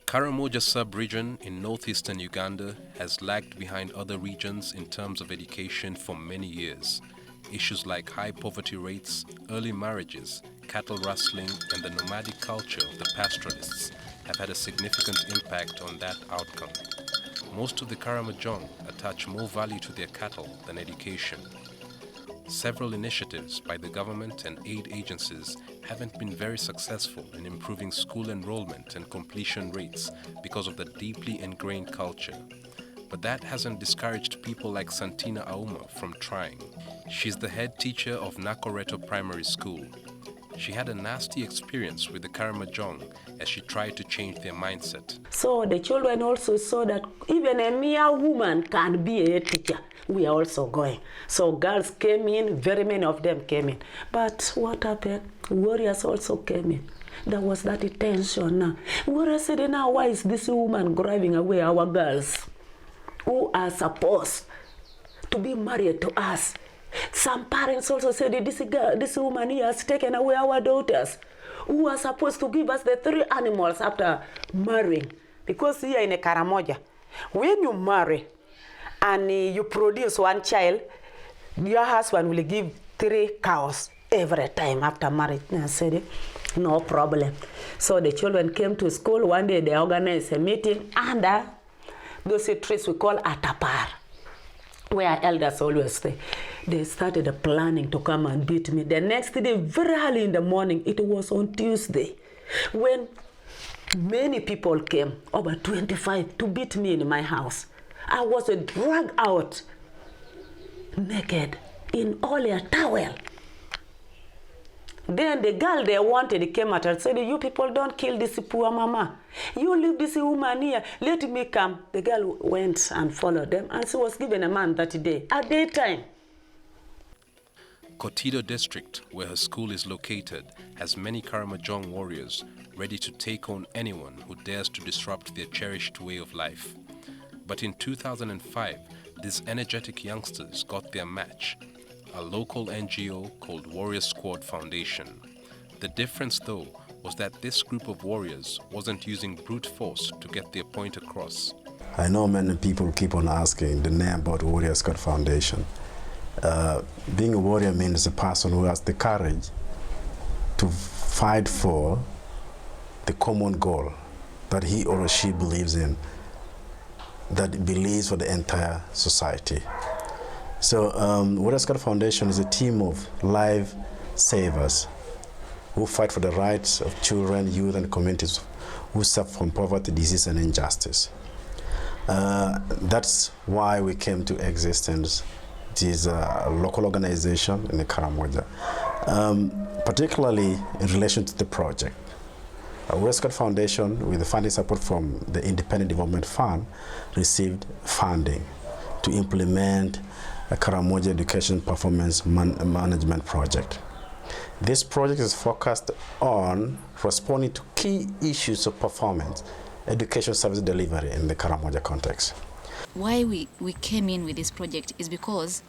Karamoja sub-region in northeastern Uganda has lagged behind other regions in terms of education for many years. Issues like high poverty rates, early marriages, cattle rustling, and the nomadic culture of the pastoralists have had a significant impact on that outcome. Most of the Karamojong attach more value to their cattle than education. Several initiatives by the government and aid agencies haven't been very successful in improving school enrollment and completion rates because of the deeply ingrained culture. But that hasn't discouraged people like Santina Auma from trying. She's the head teacher of Nakoreto Primary School. She had a nasty experience with the Karamojong as she tried to change their mindset. So the children also saw that even a mere woman can be a teacher. We are also going. So girls came in, very many of them came in. But what happened? Warriors also came in. There was that tension now. Warriors said, now why is this woman driving away our girls who are supposed to be married to us? Some parents also said, this woman here has taken away our daughters who are supposed to give us the 3 animals after marrying. Because here in Karamoja, when you marry and you produce 1 child, your husband will give 3 cows every time after marriage. I said, no problem. So the children came to school. One day they organized a meeting under those trees we call atapar, where elders always stay. They started planning to come and beat me. The next day, very early in the morning, it was on Tuesday, when many people came, over 25, to beat me in my house. I was dragged out naked in only a towel. Then the girl they wanted came at her and said, you people don't kill this poor mama. You leave this woman here. Let me come. The girl went and followed them, and she was given a man that day, at daytime. Kotido district, where her school is located, has many Karamojong warriors ready to take on anyone who dares to disrupt their cherished way of life. But in 2005, these energetic youngsters got their match, a local NGO called Warrior Squad Foundation. The difference, though, was that this group of warriors wasn't using brute force to get their point across. I know many people keep on asking the name about Warrior Squad Foundation. Being a warrior means a person who has the courage to fight for the common goal that he or she believes in, that believes for the entire society. So Warrior Squad Foundation is a team of life savers who fight for the rights of children, youth, and communities who suffer from poverty, disease, and injustice. That's why we came to existence. It is a local organization in the Karamoja, particularly in relation to the project. Warrior Squad Foundation, with the funding support from the Independent Development Fund, received funding to implement a Karamoja Education Performance Management Project. This project is focused on responding to key issues of performance, education service delivery in the Karamoja context. Why we came in with this project is because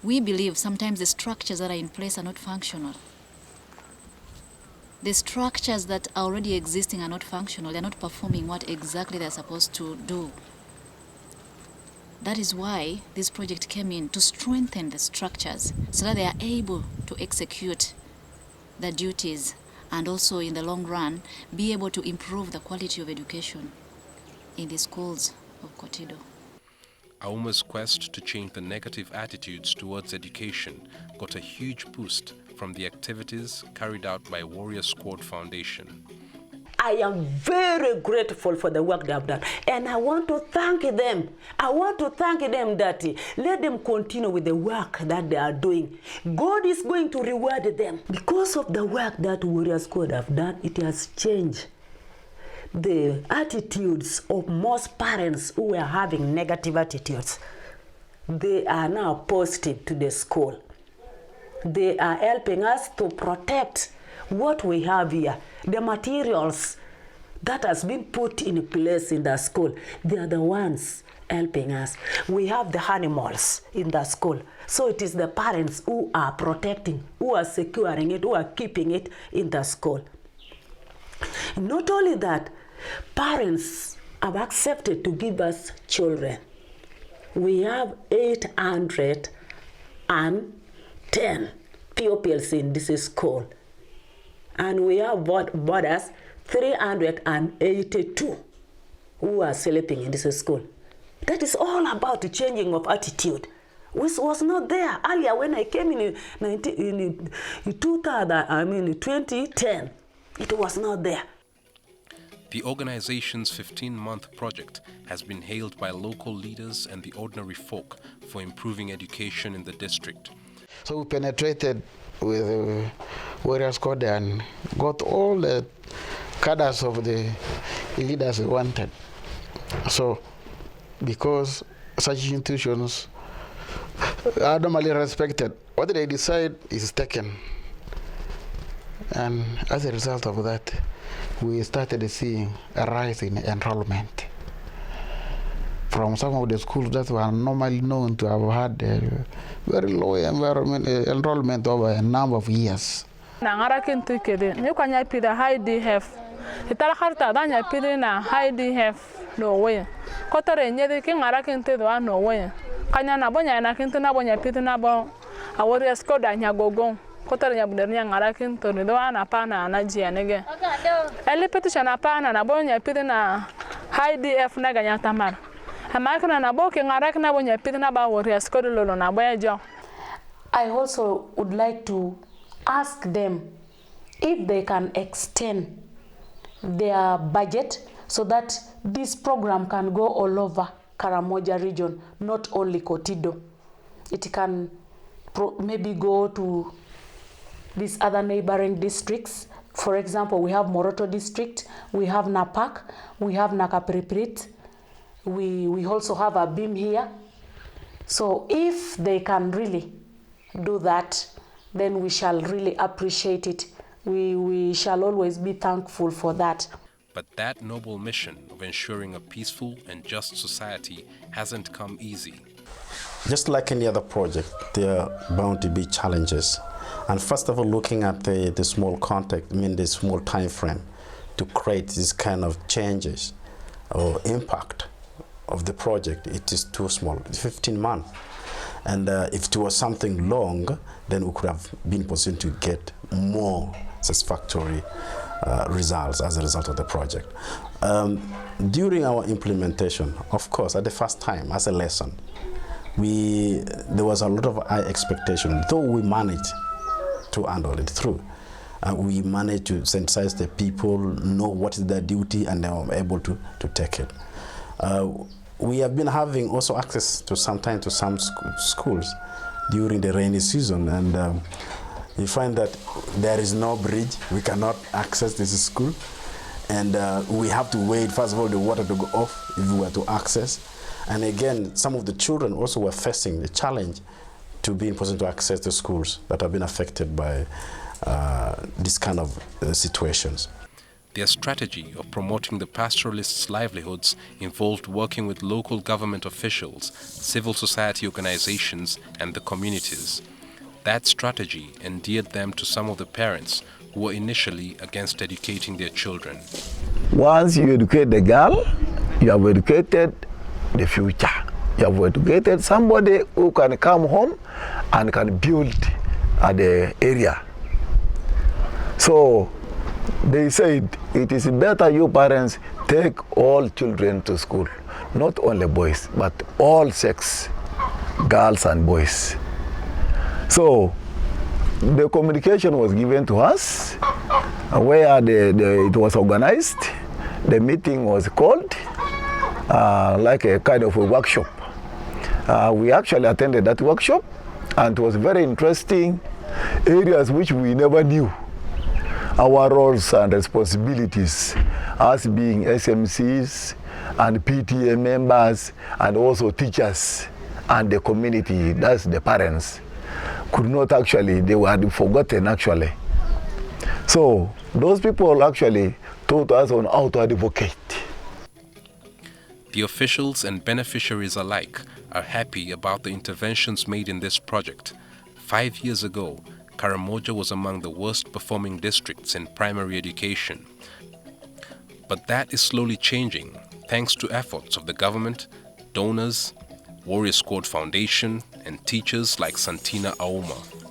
we believe sometimes the structures that are in place are not functional. The structures that are already existing are not functional. They're not performing what exactly they're supposed to do. That is why this project came in, to strengthen the structures so that they are able to execute the duties and also in the long run be able to improve the quality of education in the schools of Kotido. Auma's quest to change the negative attitudes towards education got a huge boost from the activities carried out by Warrior Squad Foundation. I am very grateful for the work they have done, and I want to thank them. I want to thank them that let them continue with the work that they are doing. God is going to reward them. Because of the work that Warrior Squad have done, it has changed the attitudes of most parents who were having negative attitudes. They are now positive to the school. They are helping us to protect what we have here, the materials that has been put in place in the school. They are the ones helping us. We have the animals in the school. So it is the parents who are protecting, who are securing it, who are keeping it in the school. Not only that, parents have accepted to give us children. We have 810 pupils in this school. And we have boarders 382 who are sleeping in this school. That is all about the changing of attitude, which was not there earlier when I came in 2010. It was not there. The organization's 15-month project has been hailed by local leaders and the ordinary folk for improving education in the district. So we penetrated with the Warriors Code and got all the cadres of the leaders we wanted. So, because such institutions are normally respected, what they decide is taken. And as a result of that, we started seeing a rise in enrollment. From some of the schools that were normally known to have had a very low enrollment over a number of years. I also would like to ask them if they can extend their budget so that this program can go all over Karamoja region, not only Kotido. It can maybe go to these other neighboring districts. For example, we have Moroto district, we have Napak, we have Nakapriprit, we also have a beam here. So if they can really do that, then we shall really appreciate it. We shall always be thankful for that. But that noble mission of ensuring a peaceful and just society hasn't come easy. Just like any other project, there are bound to be challenges. And first of all, looking at the small context, the small time frame to create this kind of changes or impact of the project, it is too small. It's 15 months. And if it was something long, then we could have been positioned to get more satisfactory results as a result of the project. During our implementation, of course, at the first time, as a lesson, there was a lot of high expectation, though we managed to handle it through. We managed to sensitize the people, know what is their duty, and they were able to take it. We have been having also access to some schools during the rainy season, and you find that there is no bridge. We cannot access this school, and we have to wait, first of all, the water to go off if we were to access. And again, some of the children also were facing the challenge to be in position to access the schools that have been affected by this kind of situations. Their strategy of promoting the pastoralists' livelihoods involved working with local government officials, civil society organizations, and the communities. That strategy endeared them to some of the parents who were initially against educating their children. Once you educate the girl, you have educated the future. You have educated somebody who can come home and can build at the area. So they said it is better you parents take all children to school, not only boys, but all sex, girls and boys. So the communication was given to us, where it was organized. The meeting was called, like a kind of a workshop. We actually attended that workshop, and it was very interesting, areas which we never knew. Our roles and responsibilities as being SMCs and PTA members and also teachers and the community, that's the parents, could not actually, they were forgotten actually. So those people actually taught us on how to advocate. The officials and beneficiaries alike are happy about the interventions made in this project. 5 years ago, Karamoja was among the worst performing districts in primary education. But that is slowly changing thanks to efforts of the government, donors, Warrior Squad Foundation, and teachers like Santina Auma.